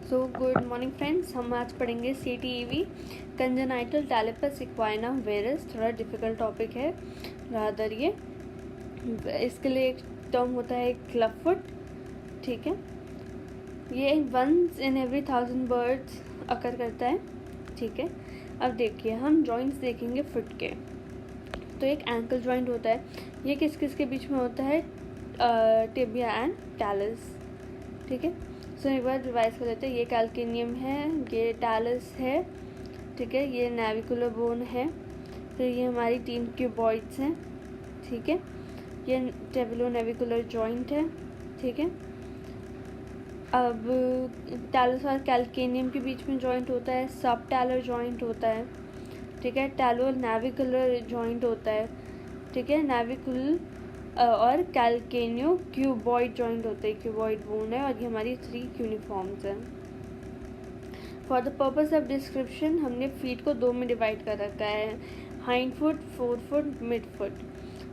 So good morning friends, हम आज पढ़ेंगे CTEV कंजेनाइटल टैलिपस इक्वाइना वेरिस। थोड़ा डिफिकल्ट टॉपिक है रादर ये। इसके लिए एक टर्म होता है क्लब फुट, ठीक है। ये वंस इन एवरी 1000 बर्ड्स अकर करता है, ठीक है। अब देखिए हम जॉइंट्स देखेंगे फुट के। तो एक एंकल जॉइंट होता है, ये किस किस के बीच में होता है? टिबिया एंड टैलस, ठीक है। सो एक बार रिवाइज कर लेते हैं। ये कैल्केनियम है, ये टैलस है, ठीक है। ये नेविकुलर बोन है, फिर ये हमारी 3 क्यूबॉइड्स हैं, ठीक है। ये टेबुलो नेविकुलर जॉइंट है, ठीक है। अब टैलस और कैल्केनियम के बीच में जॉइंट होता है, सब टैलर जॉइंट होता है, ठीक है। टैलो नेविकुलर जॉइंट होता है, ठीक है। नेविकुल और कैल्केनियो क्यूबॉइड जॉइंट होते हैं, क्यूबॉइड बोन है, और ये हमारी 3 क्यूनिफॉर्म्स हैं। For the purpose of description हमने फीट को 2 में डिवाइड कर रखा है, hind foot, four foot, mid foot,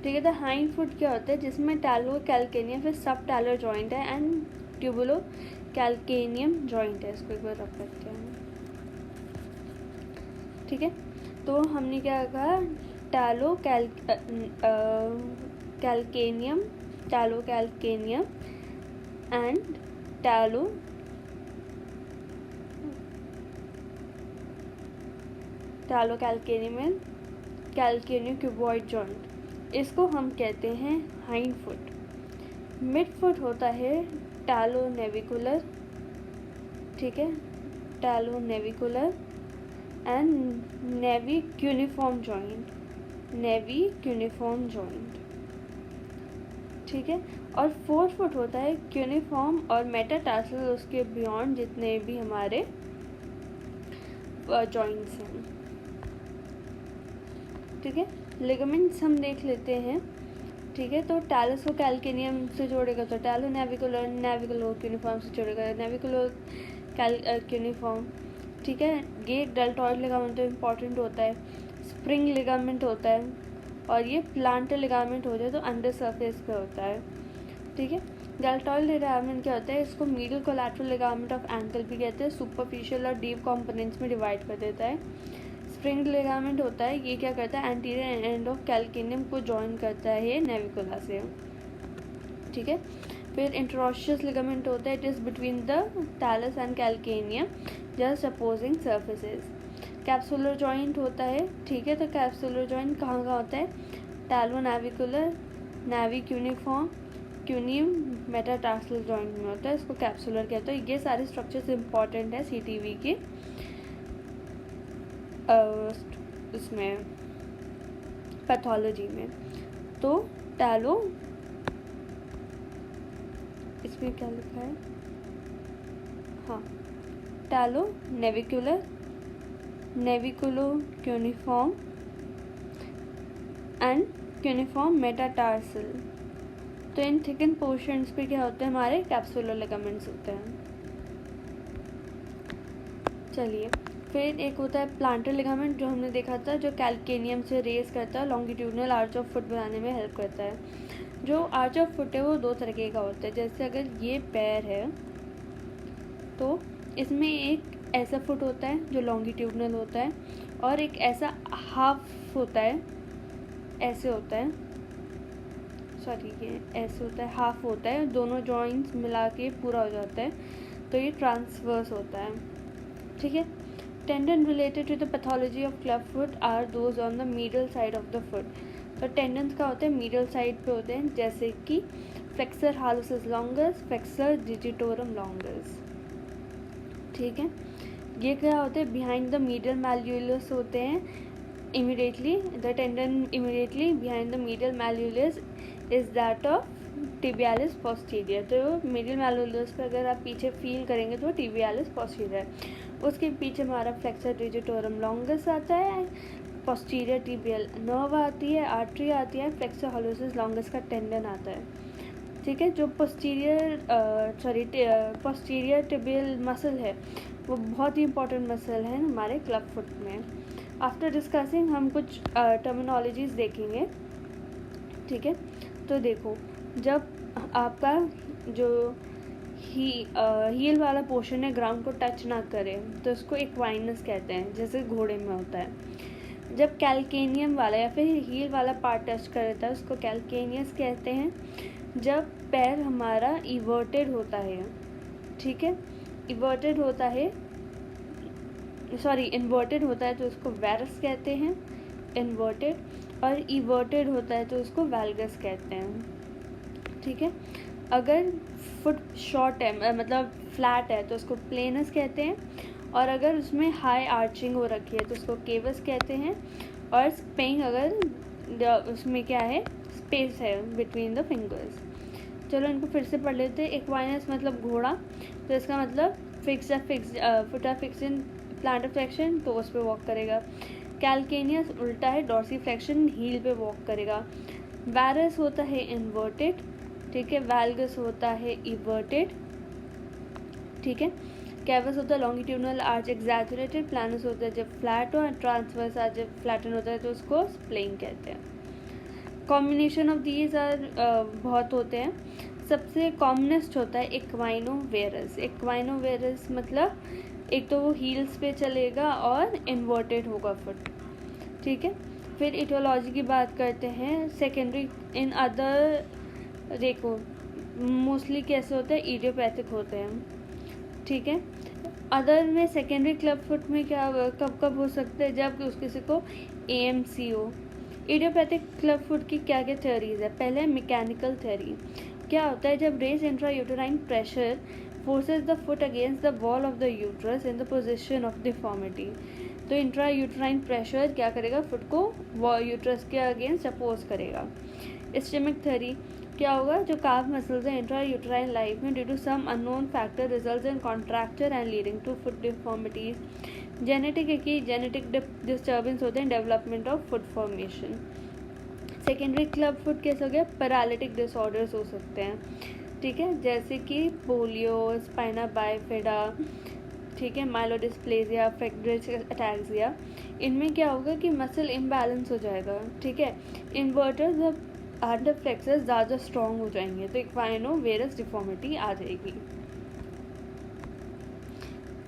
ठीक है। तो हाइंड फुट क्या होता है? जिसमें टैलो कैल्केनियम फिर सब टैलर जॉइंट है एंड ट्यूबुलो कैल्केनियम जॉइंट है। इसको एक बार रख करते हैं, ठीक है। तो हमने क्या कहा? Talo calcaneum, talo calcaneum and talo calcaneum and calcaneo cuboid joint, इसको हम कहते हैं हाइंड फुट। मिड फुट होता है टैलो नेविकुलर, ठीक है, talo navicular and navy cuneiform joint, navy cuneiform joint, ठीक है। और 4 फुट होता है क्यूनिफॉर्म और मेटाटार्सल, उसके बियॉन्ड जितने भी हमारे जॉइंट्स हैं, ठीक है। लिगामेंट्स हम देख लेते हैं, ठीक है। तो टैलस को कैल्केनियम से जोड़ेगा तो टैलो नेविकुलर, नेविकुलर क्यूनिफॉर्म से जोड़ेगा नेविकुलर क्यूनिफॉर्म, ठीक है। ये डेल्टॉइड लिगामेंट तो इम्पॉर्टेंट होता है, स्प्रिंग लिगामेंट होता है, और ये प्लांटर लिगामेंट हो जाए तो अंडर सरफेस पे होता है, ठीक है। डेल्टॉइड लिगामेंट क्या होता है? इसको medial collateral ligament of ankle भी कहते हैं, सुपरफिशियल और डीप कंपोनेंट्स में डिवाइड कर देता है। स्प्रिंग लिगामेंट होता है, ये क्या करता है? एंटीरियर एंड ऑफ कैल्केनियम को जॉइन करता है ये नेविकुला से, ठीक है। फिर इंटरऑशियस लिगामेंट होता है, it is between the talus and calcaneum just opposing surfaces. Capsular joint होता है, ठीक है। तो कैप्सुलर जॉइंट कहाँ का होता है? Talo navicular, navi cuneiform, cuneo metatarsal joint में होता है, इसको कैप्सुलर कहते हैं। ये सारे स्ट्रक्चर्स इंपॉर्टेंट है CTV के इसमें पैथोलॉजी में। तो टैलो, इसमें क्या लिखा है? हाँ, talo navicular, naviculo cuneiform and cuneiform metatarsal. तो इन थिकन पोर्शंस पे क्या होते हैं? हमारे कैप्सुलर लिगामेंट्स होते हैं। चलिए, फिर एक होता है प्लांटर लिगामेंट, जो हमने देखा था, जो कैल्केनियम से रेस करता है, लॉन्गिट्यूडनल आर्च ऑफ फुट बनाने में हेल्प करता है। जो आर्च ऑफ फुट है वो 2 तरीके का होता है। जैसे अगर ये पैर है तो इसमें एक ऐसा फुट होता है जो लॉन्गिट्यूडनल होता है, और एक ऐसा हाफ होता है, ऐसे होता है, सॉरी ये ऐसे होता है, हाफ होता है, दोनों जॉइंट्स मिला के पूरा हो जाता है, तो ये ट्रांसवर्स होता है, ठीक है। Tendon related to the pathology of club foot are those on the medial side of the foot. तो टेंडन्स का होता है मीडियल साइड पे होते हैं, जैसे कि flexor hallucis longus, flexor digitorum longus, ठीक है। ये क्या होते हैं? बिहाइंड द मीडियल मैल्यूलस होते हैं। Immediately the tendon immediately behind the medial मैल्यूलस is that of tibialis posterior. तो मीडियल मैल्यूलस पर अगर आप पीछे फील करेंगे तो टिबियालिस पोस्टीरियर, उसके पीछे हमारा फ्लेक्सर डिजिटोरम लॉन्गस आता है, पोस्टीरियर टिबियल नर्व आती है, आर्टरी आती है, फ्लेक्सर हालुसिस लॉन्गस का टेंडन आता है, ठीक है। जो पोस्टीरियर टिबियल मसल है वो बहुत ही इंपॉर्टेंट मसल है हमारे क्लब फुट में। आफ्टर डिस्कसिंग हम कुछ टर्मिनोलॉजीज देखेंगे, ठीक है। तो देखो, जब आपका जो हील वाला पोर्शन है ग्राउंड को टच ना करे तो उसको इक्वाइनस कहते हैं, जैसे घोड़े में होता है। जब कैल्केनियम वाला या फिर हील वाला पार्ट टच करता है उसको कैल्केनियस कहते हैं। जब पैर हमारा इवर्टेड होता है, ठीक है, इन्वर्टेड होता है तो उसको वैरस कहते हैं, इन्वर्टेड, और इवर्टेड होता है तो उसको वैल्गस कहते हैं, ठीक है। अगर फुट शॉर्ट है मतलब फ्लैट है तो उसको प्लेनस कहते हैं, और अगर उसमें हाई आर्चिंग हो रखी है तो उसको केवस कहते हैं, और स्पेइंग अगर उसमें क्या है, स्पेस है बिटवीन द फिंगर्स। चलो इनको फिर से पढ़ लेते हैं। इक्वाइनस मतलब घोड़ा, तो इसका मतलब foot are fix in plantar flexion, तो उस पर वॉक करेगा। कैल्केनियस उल्टा है, डॉर्सीफ्लेक्शन हील पे वॉक करेगा। वैरस होता है इन्वर्टेड, ठीक है। वैल्गस होता है इवर्टेड, ठीक है। कैवस होता है लॉन्गिट्यूडनल आर्च एग्जैजरेटेड। प्लानस होता है जब फ्लैट हो, ट्रांसवर्स आर्च जब फ्लैटन होता है तो उसको स्प्लेइंग कहते हैं। कॉम्बिनेशन ऑफ दीज आर बहुत होते हैं। सबसे कॉमनेस्ट होता है इक्वाइनोवेरस। इक्वाइनोवेरस मतलब एक तो वो हील्स पे चलेगा और इन्वर्टेड होगा फुट, ठीक है। फिर इटियोलॉजी की बात करते हैं। सेकेंडरी इन अदर, देखो मोस्टली कैसे होते हैं, इडियोपैथिक होते हैं, ठीक है। अदर में सेकेंडरी क्लब फुट में क्या कब हो सकता है, जब उस किसी को AMC हो। इडियोपैथिक क्लब फुट की क्या क्या थ्योरीज है। पहले मैकेनिकल थ्योरी, क्या होता है जब raised intrauterine pressure forces the foot against the wall of the uterus in the position of deformity, तो इंट्रायूटेराइन प्रेशर क्या करेगा, फुट को यूट्रस के अगेंस्ट अपोज करेगा। इस्टेमिक थ्योरी, क्या होगा, जो काफ मसल्स है इंट्रायूटेराइन लाइफ में due to some unknown factor results in contracture and leading to foot deformities. Genetic है कि जेनेटिक डिस्टर्बेंस होते हैं development of foot formation. Secondary club foot कैसे हो गया, पैरालिटिक डिसऑर्डर्स हो सकते हैं, ठीक है, जैसे कि पोलियो, स्पाइना बाइफिडा, ठीक है, माइलोडिस्प्लेजिया, फ्रेक्टरेज अटैक्सिया। इनमें क्या होगा कि मसल इम्बैलेंस हो जाएगा, ठीक है। इन्वर्टर्स और अंडर फ्लेक्सर्स ज़्यादा स्ट्रॉन्ग हो जाएंगे तो इक्वाइनोवेरस डिफॉर्मिटी आ जाएगी।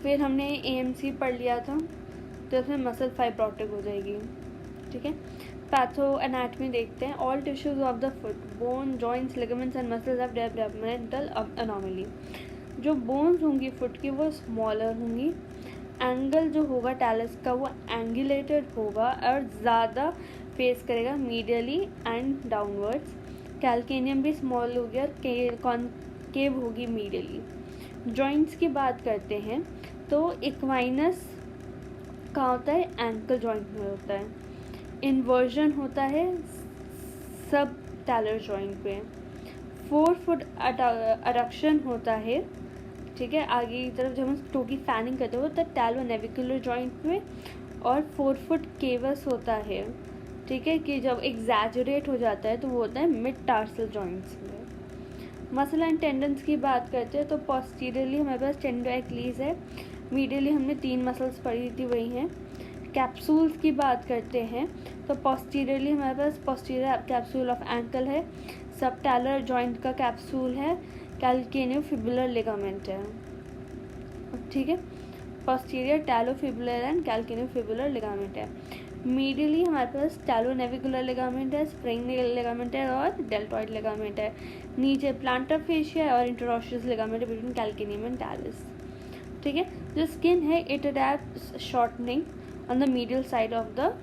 फिर हमने AMC पढ़ लिया था तो इसमें मसल फाइब्रोटिक हो जाएगी, ठीक है। पैथो एनाटमी देखते हैं। All tissues of the foot, bone, joints, ligaments and muscles have developmental anomaly. जो बोन्स होंगी फुट की वो स्मॉलर होंगी। एंगल जो होगा टैलस का वो एंगुलेटेड होगा और ज़्यादा फेस करेगा मीडियली एंड डाउनवर्ड्स। कैल्केनियम भी स्मॉल हो गया, कॉनकेव होगी मीडियली। जॉइंट्स की बात करते हैं तो इक्वाइनस कहाँ होता है, एंकल जॉइंट में होता है। इन्वर्जन होता है सब टैलर जॉइंट पे। 4 फुट अडक्शन होता है, ठीक है, आगे की तरफ जब हम टो की फैनिंग करते हो तो टैलोनेविकुलर जॉइंट में। और 4 फुट केवस होता है, ठीक है, कि जब एग्जैजरेट हो जाता है तो वो होता है मिड टार्सल जॉइंट्स में। मसल एंड टेंडन्स की बात करते हैं तो पोस्टीरियरली हमारे पास टेंडो एक्लीज है। मीडियली हमने 3 मसल्स पढ़ी थी, वही हैं। कैप्सूल्स की बात करते हैं तो पोस्टीरियरली हमारे पास पोस्टीरियर कैप्सूल ऑफ एंकल है। सब टैलर जॉइंट का कैप्सूल है। कैल्केनियोफिबुलर लिगामेंट है, ठीक है। Posterior talofibular and calcaneofibular ligament है। मीडियली हमारे पास टैलोनेविकुलर लिगामेंट है, स्प्रिंग लिगामेंट है और डेल्टॉइड लिगामेंट है। नीचे प्लांटर फेशिया और interosseous ligament between calcaneum and talus, ठीक है। जो स्किन है it adapts shortening on the medial side of the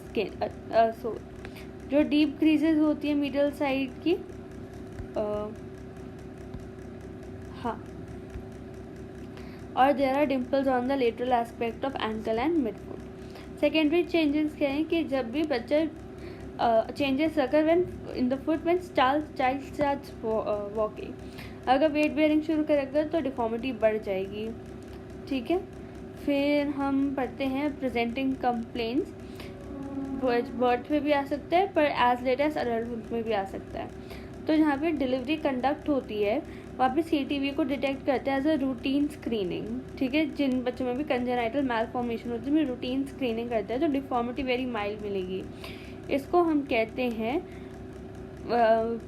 skin. So जो डीप क्रीजेज होती है मीडियल साइड की, हाँ, और there are dimples on the lateral aspect of ankle and mid foot. Secondary changes क्या हैं कि जब भी बच्चा चेंजेस अगर when in the foot when child starts walking, अगर वेट बेयरिंग शुरू करेगा तो डिफॉर्मिटी बढ़ जाएगी, ठीक है। फिर हम पढ़ते हैं प्रेजेंटिंग कंप्लेंट्स। बर्थ में भी आ सकता है पर एज लेट एज अडल्टहुड में भी आ सकता है। तो जहाँ पे डिलीवरी कंडक्ट होती है वहाँ पे CTV को डिटेक्ट करते हैं एज अ रूटीन स्क्रीनिंग, ठीक है। जिन बच्चों में भी कंजेनाइटल मैलफॉर्मेशन होती है रूटीन स्क्रीनिंग करते हैं तो डिफॉर्मिटी वेरी माइल्ड मिलेगी। इसको हम कहते हैं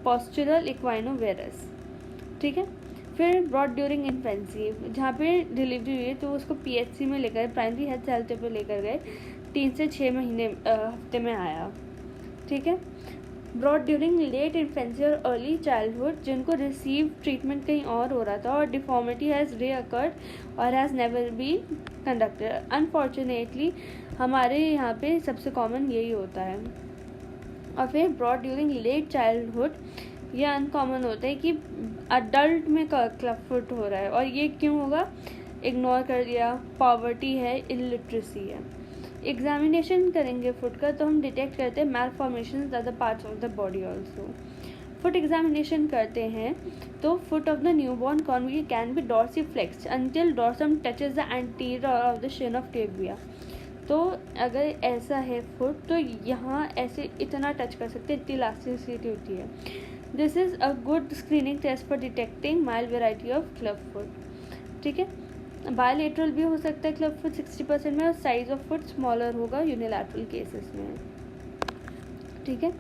पोस्चरल इक्वाइनोवेरस, ठीक है। फिर ब्रॉड ड्यूरिंग इन्फेंसी, जहाँ पे डिलीवरी हुई है तो उसको PHC में लेकर, प्राइमरी हेल्थ सेंटर पे लेकर गए, 3 से 6 महीने हफ्ते में आया। ठीक है। ब्रॉड ड्यूरिंग लेट इन्फेंसी और अर्ली चाइल्डहुड, जिनको रिसीव ट्रीटमेंट कहीं और हो रहा था और डिफॉर्मिटी हैज़ रीअकर्ड और has never been conducted. Unfortunately हमारे यहाँ पे सबसे कॉमन यही होता है। और फिर ब्रॉड ड्यूरिंग लेट चाइल्डहुड, ये अनकॉमन होता है कि अडल्ट में क्लब फुट हो रहा है, और ये क्यों होगा? इग्नोर कर दिया, पॉवर्टी है, इलिटरेसी है। एग्जामिनेशन करेंगे फुट का तो हम डिटेक्ट करते हैं malformations other parts of the body also. Foot examination करते हैं तो फुट ऑफ द न्यूबॉर्न कॉन्वी can be dorsiflexed until dorsum touches the anterior of the shin of tibia. तो अगर ऐसा है फुट तो यहाँ ऐसे इतना टच कर सकते हैं, इतनी इलास्टिसिटी होती है। This is a good screening test for detecting mild variety of club foot. ठीक है। बायलेटरल भी हो सकता है क्लब फुट 60% में, और साइज ऑफ फुट स्मॉलर होगा यूनिलैटरल केसेस में। ठीक है।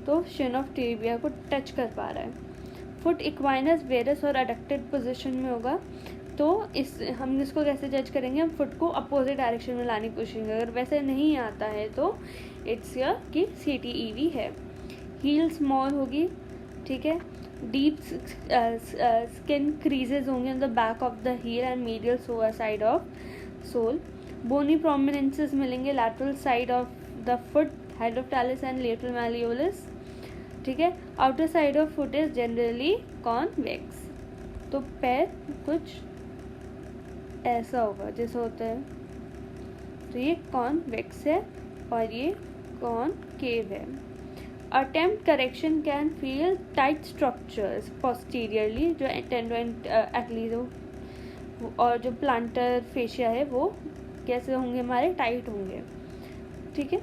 तो शिन ऑफ टिबिया को टच कर पा रहा है। फुट इक्वाइनस, वेरस और अडक्टेड पोजीशन में होगा, तो हम इसको कैसे जज करेंगे? हम फुट को अपोजिट डायरेक्शन में लाने की कोशिश करेंगे। अगर वैसे नहीं आता है तो इट्स योर कि CTEV है। हील स्मॉल होगी। ठीक है। डीप स्किन क्रीजेज होंगे on the back of the heel and medial side of sole. Bony prominences मिलेंगे lateral side of the foot, head of talus and lateral malleolus. ठीक है। Outer side of foot is generally convex. तो पैर कुछ ऐसा होगा जैसा होता है, तो ये कॉन्वेक्स है और ये कॉनकेव है। Attempt correction can feel tight structures posteriorly, जो टेंडोन एक्लीजो और जो प्लांटर फेशिया है वो कैसे होंगे? हमारे टाइट होंगे। ठीक है।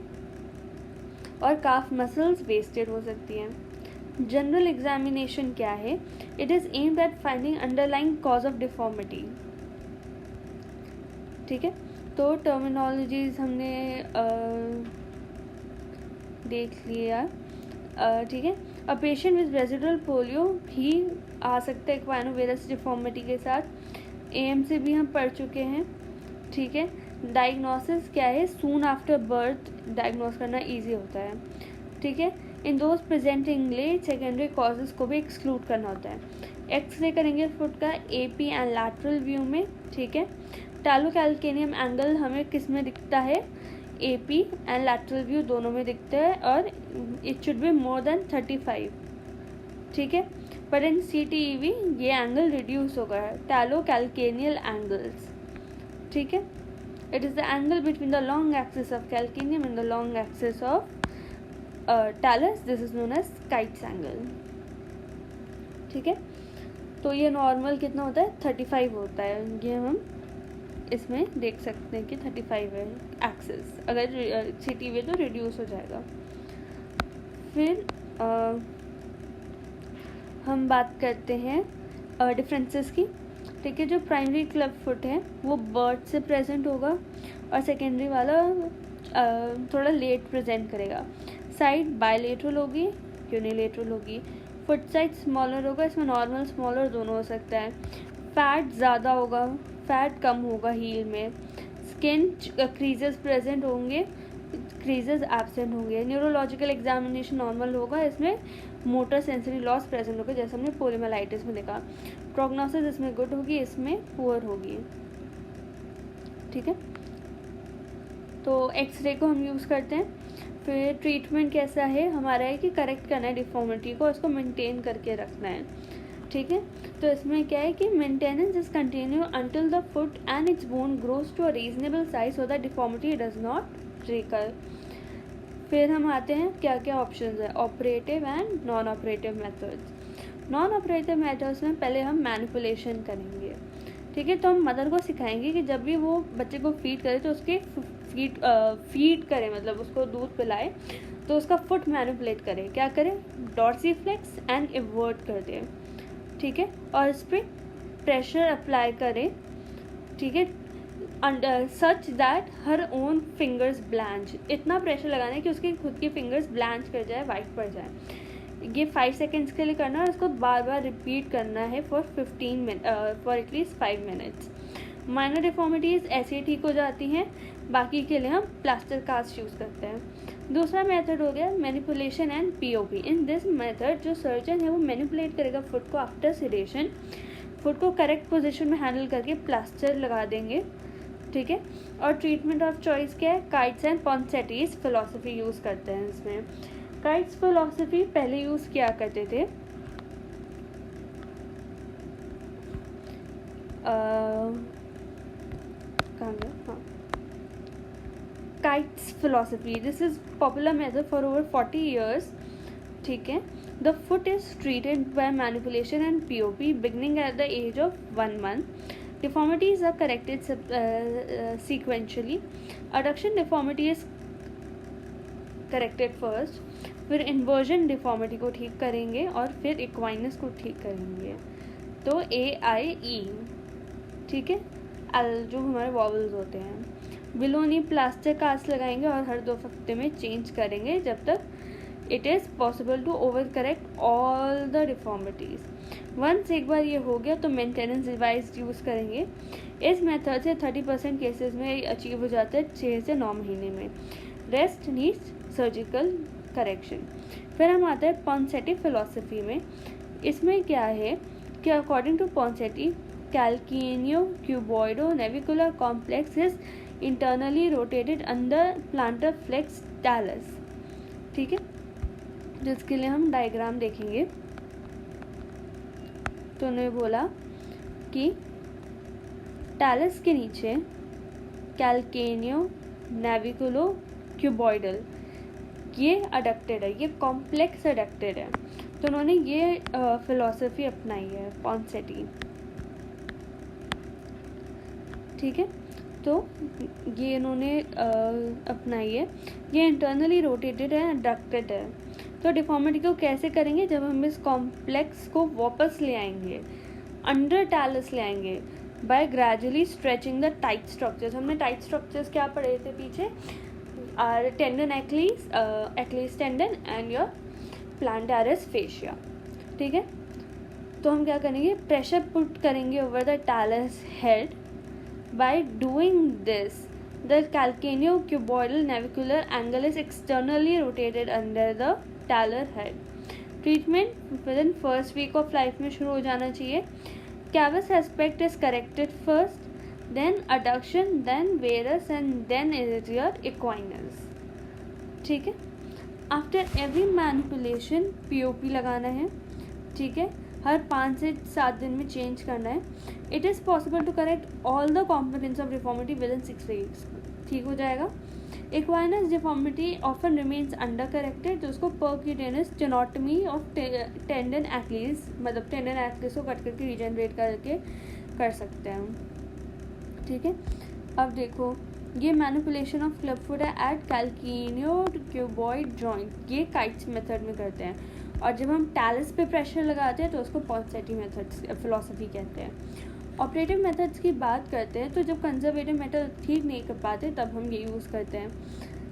और काफ मसल्स वेस्टेड हो सकती हैं। जनरल एग्जामिनेशन क्या है? It is aimed at finding underlying cause of deformity. ठीक है। तो टर्मिनोलॉजीज हमने देख लिया। ठीक है। A patient with residual polio भी आ सकता है इक्वाइनोवेरस डिफॉर्मिटी के साथ। AMC भी हम पढ़ चुके हैं। ठीक है। डायग्नोसिस क्या है? सून आफ्टर बर्थ डायग्नोस करना इजी होता है। ठीक है। In those presenting late secondary causes को भी एक्सक्लूड करना होता है। एक्सरे करेंगे फुट का AP एंड लैटरल व्यू में। ठीक है। टैलो कैल्केनियम एंगल हमें किस में दिखता है? AP एंड लैटरल व्यू दोनों में दिखता है, और it should be more than 35। ठीक है। पर इन CTEV ये एंगल रिड्यूस होगा, टैलो कैल्केनियल एंगल्स। ठीक है। It is the angle between the long axis of calcaneum and the long axis of talus. This is known as Kite's angle. ठीक है। तो ये नॉर्मल कितना होता है? 35 होता है। ये हम इसमें देख सकते हैं कि 35 है एक्सिस। अगर CTEV तो रिड्यूस हो जाएगा। फिर हम बात करते हैं डिफरेंसेस की। ठीक है। जो प्राइमरी क्लब फुट है वो बर्थ से प्रेजेंट होगा, और सेकेंडरी वाला थोड़ा लेट प्रेजेंट करेगा। साइड बायलेटरल होगी, यूनिलेटरल होगी। फुट साइज स्मॉलर होगा, इसमें नॉर्मल स्मॉलर दोनों हो सकता है। फैट ज़्यादा होगा, फैट कम होगा हील में। स्किन क्रीजेस प्रेजेंट होंगे, क्रीजेस एब्सेंट होंगे। न्यूरोलॉजिकल एग्जामिनेशन नॉर्मल होगा, इसमें मोटर सेंसरी लॉस प्रेजेंट होगा जैसे हमने पोलियोमाइलाइटिस में देखा। प्रोग्नोसिस इसमें गुड होगी, इसमें पुअर होगी। ठीक है। तो एक्सरे को हम यूज़ करते हैं। फिर ट्रीटमेंट कैसा है हमारा है कि करेक्ट करना है डिफॉर्मिटी को, उसको मेंटेन करके रखना है। ठीक है। तो इसमें क्या है कि maintenance is continue until the foot and its bone grows to a reasonable size so that deformity does not recur. फिर हम आते हैं क्या क्या ऑप्शंस है, operative and non operative methods. Non operative methods में पहले हम मैनिपुलेशन करेंगे। ठीक है। तो हम मदर को सिखाएंगे कि जब भी वो बच्चे को फीड करे तो उसके फीड करे, मतलब उसको दूध पिलाए तो उसका फुट मैनिपुलेट करे। क्या करे? डॉर्सीफ्लेक्स एंड इवर्ट कर दे। ठीक है। और इस पर प्रेशर अप्लाई करें। ठीक है। Such that her own fingers Blanche, इतना प्रेशर लगाना है कि उसके खुद की फिंगर्स ब्लैंच कर जाए, वाइट पड़ जाए। ये 5 सेकेंड्स के लिए करना है और इसको बार बार रिपीट करना है for at least 5 minutes. Minor deformities ऐसे ही ठीक हो जाती हैं, बाकी के लिए हम प्लास्टर कास्ट यूज़ करते हैं। दूसरा मेथड हो गया manipulation and POP. In this method जो सर्जन है वो मैनिपुलेट करेगा फुट को आफ्टर सेडेशन, फुट को करेक्ट पोजीशन में हैंडल करके प्लास्टर लगा देंगे, ठीक है। और ट्रीटमेंट ऑफ चॉइस क्या है, काइट्स एंड पॉन्सेटीज फिलॉसफी यूज़ करते हैं इसमें। काइट्स फिलॉसफी पहले यूज़ किया करते थे Kite's philosophy, this is popular method for over 40 years, ठीक है। The foot is treated by manipulation and POP beginning at the age of 1 month. Deformities are corrected sequentially. Adduction deformity is corrected first, फिर inversion deformity को ठीक करेंगे और फिर equinus को ठीक करेंगे। तो AIE, ठीक है, जो हमारे वॉवल्स होते हैं। बिलोनी प्लास्टर कास्ट लगाएंगे और हर 2 हफ्ते में चेंज करेंगे जब तक it is possible to over correct all the deformities. Once एक बार ये हो गया तो मेंटेनेंस डिवाइस यूज़ करेंगे। इस मेथड से 30% केसेस में अचीव हो जाता है 6 से 9 महीने में। Rest needs surgical correction. फिर हम आते हैं पॉन्सेटी फिलॉसफी में। इसमें क्या है कि according to Ponseti, calcaneal cuboidal navicular complex is internally rotated under plantar flex talus, ठीक है, जिसके लिए हम डायग्राम देखेंगे। तो उन्होंने बोला कि टैलस के नीचे कैल्केनियो नेविकुलो क्यूबॉइडल ये अडक्टेड है, ये कॉम्प्लेक्स अडक्टेड है। तो उन्होंने ये फिलॉसफी अपनाई है पॉन्सेटी, ठीक है। तो ये इन्होंने अपनाई है, ये इंटरनली रोटेटेड है, अडक्टेड है। तो डिफॉर्मिटी को कैसे करेंगे, जब हम इस कॉम्प्लेक्स को वापस ले आएंगे, अंडर टैलस ले आएंगे, by gradually stretching the tight structures. हमने टाइट स्ट्रक्चर्स क्या पढ़े थे पीछे, are tendon Achilles tendon and your plantaris fascia, ठीक है। तो हम क्या करेंगे, प्रेशर पुट करेंगे over the talus head. By doing this, the calcaneocuboidal navicular angle is externally rotated under the talar head. Treatment within first week of life में शुरू हो जाना चाहिए। Cavus aspect is corrected first, then adduction, then varus and then is your equinus, ठीक है। After every manipulation POP लगाना है, ठीक है, हर 5 से 7 दिन में चेंज करना है। It is possible to correct all the components of deformity within 6 weeks, ठीक हो जाएगा। Equinus deformity often remains under corrected, तो उसको percutaneous tenotomy of tendon Achilles, मतलब टेंडन एक्लीस को कट करके रीजनरेट करके कर सकते हैं हम, ठीक है। अब देखो, ये मैनिपुलेशन ऑफ क्लब फुट है एट कैल्केनियोक्यूबॉइड जॉइंट, ये काइट्स मेथड में करते हैं। और जब हम टैलस पे प्रेशर लगाते हैं तो उसको पॉन्सेटी मेथड फिलॉसफी कहते हैं। ऑपरेटिव मेथड्स की बात करते हैं तो जब कंजर्वेटिव मेथड ठीक नहीं कर पाते तब हम ये यूज़ करते हैं,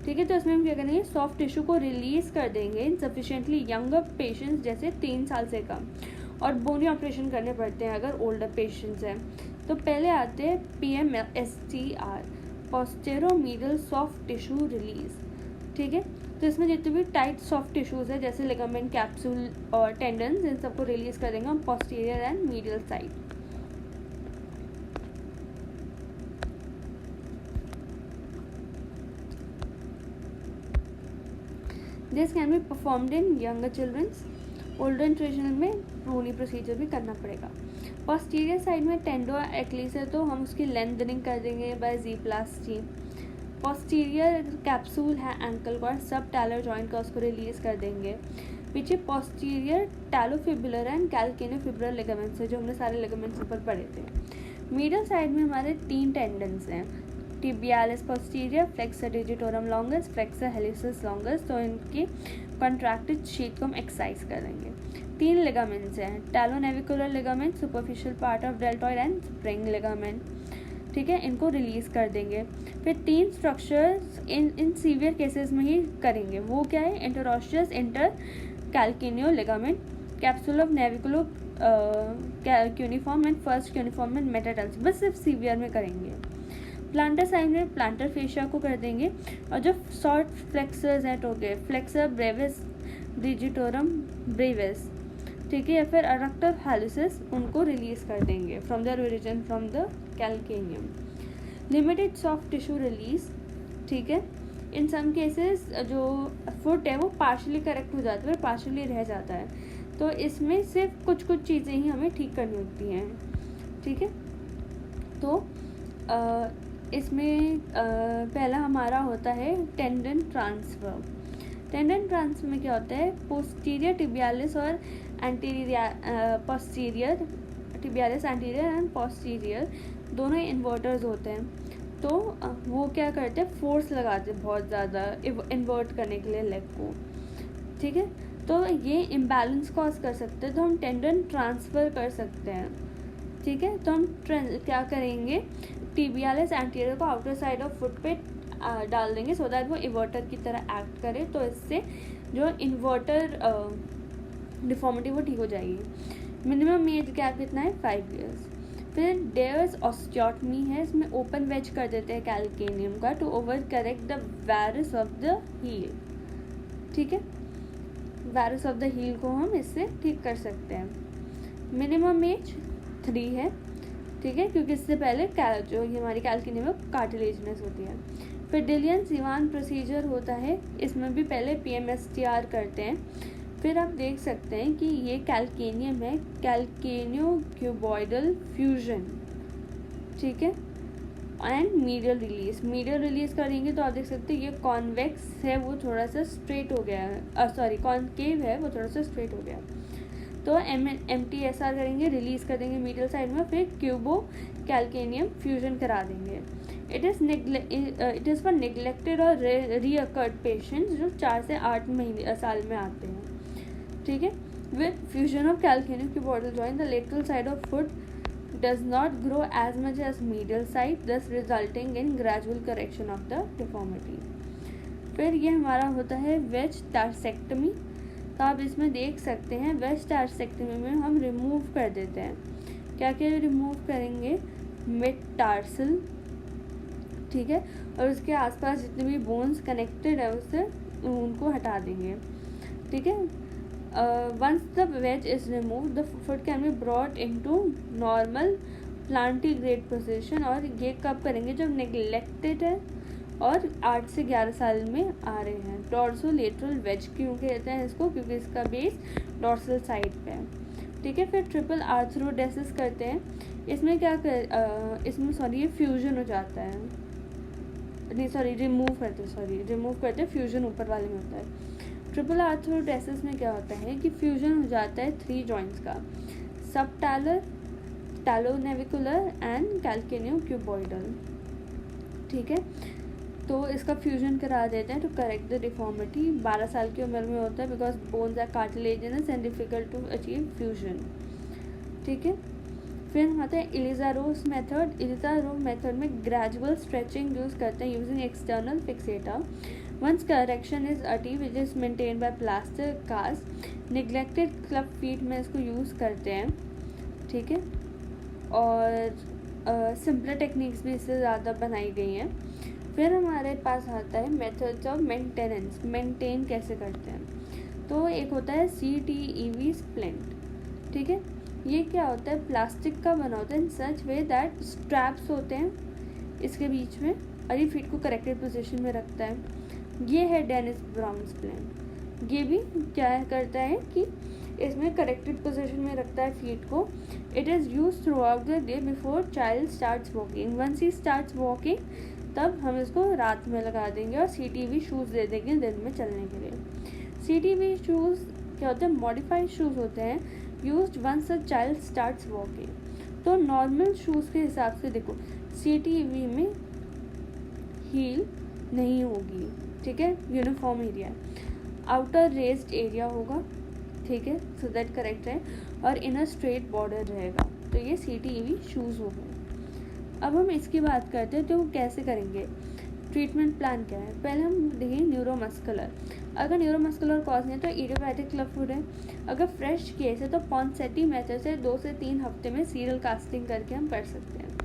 ठीक है। तो इसमें हम क्या करेंगे, सॉफ्ट टिश्यू को रिलीज़ कर देंगे इन सफिशिएंटली यंगर पेशेंट्स, जैसे 3 साल से कम, और बोनी ऑपरेशन करने पड़ते हैं अगर ओल्डर पेशेंट्स हैं। तो पहले आते हैं PMSTR, पोस्टेरोमीडियल सॉफ्ट टिश्यू रिलीज़, ठीक है। तो इसमें जितने भी टाइट सॉफ्ट टिश्यूज़ है जैसे लिगामेंट, कैप्सूल और टेंडन्स, इन सबको रिलीज़ कर देंगे हम posterior and medial side. This can be performed in younger childrens. Older traditional में रोनी प्रोसीजर भी करना पड़ेगा। पोस्टीरियर साइड में टेंडो एक्लीस है तो हम उसकी लेंथनिंग कर देंगे बाय ज़ीप्लास्टी। पोस्टीरियर कैप्सूल है एंकल का, सब टैलर जॉइंट का, उसको रिलीज़ कर देंगे। पीछे पोस्टीरियर टैलोफिबुलर एंड कैल्केनियोफिबुलर लिगामेंट्स है, जो हमने सारे लिगामेंट्स ऊपर पढ़े थे। मीडियल साइड में हमारे 3 टेंडन्स हैं, tibialis posterior, flexor digitorum longus, flexor helixus longus। तो इनकी कॉन्ट्रैक्टेड शीट को हम एक्सरसाइज करेंगे। 3 लिगामेंट्स हैं, talonavicular ligament, superficial part of deltoid and spring ligament, ठीक है, इनको रिलीज़ कर देंगे। फिर 3 स्ट्रक्चर्स इन सीवियर केसेस में ही करेंगे, वो क्या है, इंटरऑस्टियस, inter calcaneal ligament, capsule of naviculo cuneiform and first cuneiform and metatarsal, बस सिर्फ सीवियर में करेंगे। प्लांटर साइड में प्लांटर फेशिया को कर देंगे, और जो शॉर्ट फ्लेक्सर्स हैं टोके, फ्लेक्सर ब्रेविस डिजिटोरम ब्रेविस, ठीक है, या फिर अडक्टर हालिसिस, उनको रिलीज कर देंगे from their origin from the calcaneum. Limited soft tissue release, ठीक है। इन सम केसेस जो फुट है वो पार्शली करेक्ट हो जाता है, पार्शली रह जाता है, तो इसमें सिर्फ कुछ कुछ चीज़ें ही हमें ठीक करनी होती हैं, ठीक है। तो इसमें पहला हमारा होता है टेंडन ट्रांसफर। टेंडन ट्रांसफर में क्या होता है, पोस्टीरियर टिबियालिस और anterior posterior, tibialis anterior and posterior दोनों इन्वर्टर्स होते हैं, तो वो क्या करते हैं, फोर्स लगाते हैं बहुत ज़्यादा इन्वर्ट करने के लिए लेग को, ठीक है। तो ये इम्बैलेंस कॉज कर सकते हैं, तो हम टेंडन ट्रांसफ़र कर सकते हैं, ठीक है। तो हम क्या करेंगे, टिबियालिस एंटीरियर को आउटर साइड ऑफ फुट पे डाल देंगे, सो दैट वो इन्वर्टर की तरह एक्ट करे, तो इससे जो इन्वर्टर डिफॉर्मिटी वो ठीक हो जाएगी। मिनिमम एज गैप कितना है, 5 years। फिर डेयर्स ऑस्टियोटमी है, इसमें ओपन वेज कर देते हैं कैल्केनियम का to over correct the varus of the heel, ठीक है। वायरस ऑफ द हील को हम इससे ठीक कर सकते हैं। मिनिमम एज 3 है, ठीक है, क्योंकि इससे पहले जो ये हमारी कैल्केनियम में कार्टिलेजिनस होती है। फिर डिलियन सीवान प्रोसीजर होता है, इसमें भी पहले PMSTR करते हैं। फिर आप देख सकते हैं कि ये कैल्केनियम है, कैल्केनियो क्यूबॉइडल फ्यूजन, ठीक है, and medial release. Medial release करेंगे तो आप देख सकते हैं ये कॉन्वेक्स है, वो थोड़ा सा स्ट्रेट हो गया है, सॉरी कॉनकेव है, वो थोड़ा सा स्ट्रेट हो गया। तो MTSR करेंगे, रिलीज कर देंगे मीडियल साइड में, फिर क्यूबो कैल्केनियम फ्यूजन करा देंगे। इट इज़ फॉर नेग्लेक्टेड और रीअकर्ड पेशेंट्स जो 4 से 8 महीने साल में आते हैं, ठीक है। With fusion of calcaneum cuboidal joint the lateral side of foot does not grow as much as medial side, thus resulting in gradual correction of the deformity। फिर ये हमारा होता है वेज टार्सेक्टमी। तो आप इसमें देख सकते हैं वेज टार्सेक्टमी में हम रिमूव कर देते हैं, क्या क्या रिमूव करेंगे, मिड टार्सल, ठीक है, और उसके आसपास जितने भी बोन्स कनेक्टेड है उससे उनको हटा देंगे, ठीक है। Once the wedge is removed, the foot can be brought into normal plantigrade position। और ये कब करेंगे, जब नेग्लेक्टेड है और 8 से 11 साल में आ रहे हैं। डॉर्सोलेटरल वेज क्यों कहते हैं इसको, क्योंकि इसका बेस डॉर्सल साइड पे है, ठीक है। फिर ट्रिपल आर्थ्रोडेसिस करते हैं, इसमें क्या इसमें सॉरी ये फ्यूजन हो जाता है, नहीं सॉरी रिमूव करते हैं, फ्यूजन ऊपर वाले में होता है। ट्रिपल आर्थ्रोडेसिस में क्या होता है कि फ्यूजन हो जाता है 3 जॉइंट्स का, सबटैलर, टैलोनेविकुलर एंड कैल्केनियो क्यूबॉइडल, ठीक है। तो इसका फ्यूजन करा देते हैं टू करेक्ट द डिफॉर्मिटी। 12 साल की उम्र में होता है, because bones are cartilaginous and difficult to achieve fusion, ठीक है। फिर हम आते हैं इलिज़ारोव मेथड। इलिज़ारोव मेथड में ग्रेजुअल स्ट्रेचिंग यूज़ करते हैं using external fixator. Once correction is achieved, it is maintained by plaster cast। neglected club feet में इसको यूज़ करते हैं, ठीक है। और सिंपलर टेक्निक्स भी इससे ज़्यादा बनाई गई हैं। फिर हमारे पास आता है मेथड्स ऑफ मेंटेनेंस, मेंटेन कैसे करते हैं। तो एक होता है CTEV स्प्लिंट, ठीक है। ये क्या होता है, प्लास्टिक का बना होता है इन सच वे दैट स्ट्रैप्स होते हैं इसके बीच में, और ये फीट को करेक्टेड पोजीशन में रखता है। ये है डेनिस ब्राउन स्प्लिंट। ये भी क्या करता है कि इसमें करेक्टेड पोजीशन में रखता है फीट को। It is use throughout the day before child starts walking. Once he starts walking तब हम इसको रात में लगा देंगे और CTV शूज़ दे देंगे दिन में चलने के लिए। CTV शूज़ क्या होते हैं, मॉडिफाइड शूज़ होते हैं, used once a child starts walking. तो नॉर्मल शूज़ के हिसाब से देखो CTV में हील नहीं होगी, ठीक है, uniform area, outer raised area होगा, ठीक है, सो दैट करेक्ट है, और इनर स्ट्रेट बॉर्डर रहेगा। तो ये CTEV शूज़ हो गए। अब हम इसकी बात करते हैं तो कैसे करेंगे। ट्रीटमेंट प्लान क्या है? पहले हम देखें न्यूरोमस्कुलर। अगर न्यूरोमस्कुलर कॉज नहीं है तो इडियोपैथिक क्लब फुट है। अगर फ्रेश केस है तो पॉन्सेटी मेथड से 2 से 3 हफ्ते में सीरियल कास्टिंग करके हम कर सकते हैं।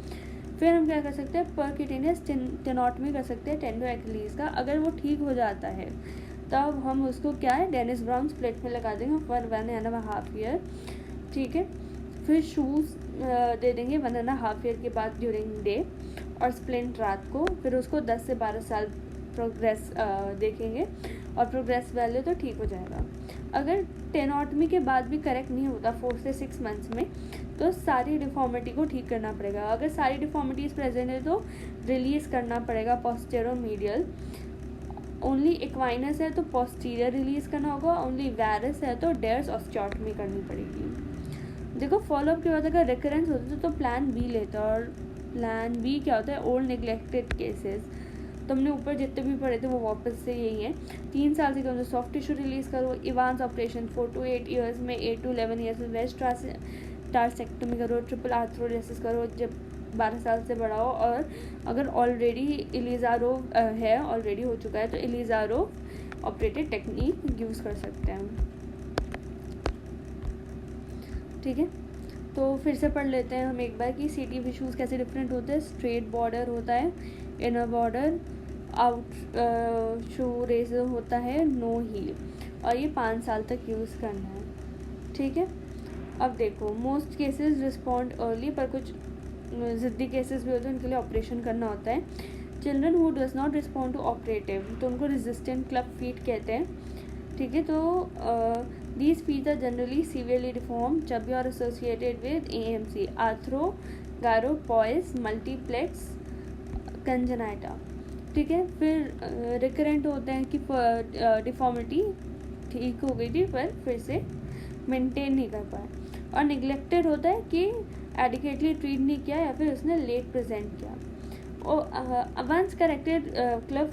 फिर हम क्या कर सकते हैं, परक्यूटेनियस टेनोटमी कर सकते हैं टेंडो एक्लीज का। अगर वो ठीक हो जाता है तब हम उसको क्या है, डेनिस ब्राउन स्प्लिट में लगा देंगे फॉर 1.5 ईयर, ठीक है। फिर शूज़ दे देंगे 1.5 ईयर के बाद ड्यूरिंग डे और स्प्लिंट रात को। फिर उसको 10 से 12 साल प्रोग्रेस देखेंगे और प्रोग्रेस वैल्यू तो ठीक हो जाएगा। अगर टेनोटमी के बाद भी करेक्ट नहीं होता 4 से 6 मंथ्स में तो सारी डिफॉर्मिटी को ठीक करना पड़ेगा। अगर सारी डिफॉर्मिटीज़ प्रेजेंट है तो रिलीज़ करना पड़ेगा पोस्टेरोमीडियल। ओनली इक्वाइनस है तो पोस्टीरियर रिलीज़ करना होगा। ओनली वैरस है तो डेयर्स ऑस्टियोटमी करनी पड़ेगी। देखो फॉलोअप के बाद अगर रिकरेंस होती तो प्लान बी लेता, और प्लान बी क्या होता है, ओल्ड नेग्लेक्टेड केसेस। तुमने ऊपर जितने भी पढ़े थे वो वापस से यही है। 3 साल से कम तो सॉफ्ट टिश्यू रिलीज़ करो। इवांस ऑपरेशन 4 to 8 ईयर्स में, 8 to 11 ईयर्स में वेस्ट टार्सेक्टोमी करो। ट्रिपल आर्थरोडेसिस करो जब 12 साल से बड़ा हो। और अगर ऑलरेडी इलिज़ारो है, ऑलरेडी हो चुका है तो इलिज़ारो ऑपरेटेड टेक्निक यूज़ कर सकते हैं, ठीक है। तो फिर से पढ़ लेते हैं हम एक बार कि CTV शूज़ कैसे डिफरेंट होते हैं। स्ट्रेट बॉर्डर होता है, इनर बॉर्डर, आउट शू रेजर होता है, नो हील, और ये 5 साल तक यूज़ करना है, ठीक है। अब देखो मोस्ट केसेस रिस्पॉन्ड अर्ली, पर कुछ ज़िद्दी केसेस भी होते हैं, उनके लिए ऑपरेशन करना होता है। Children who does not respond to operative तो उनको रेजिस्टेंट क्लब फीट कहते हैं, ठीक है। तो these feet are generally severely deform जब you are associated with AMC, arthrogryposis multiplex congenita, ठीक है। फिर रिकरेंट होते हैं कि डिफॉर्मिटी ठीक हो गई थी पर फिर से मेंटेन नहीं कर पाए। और निगलेक्टेड होता है कि एडिक्वेटली ट्रीट नहीं किया या फिर उसने लेट प्रेजेंट किया। और वंस करेक्टेड क्लब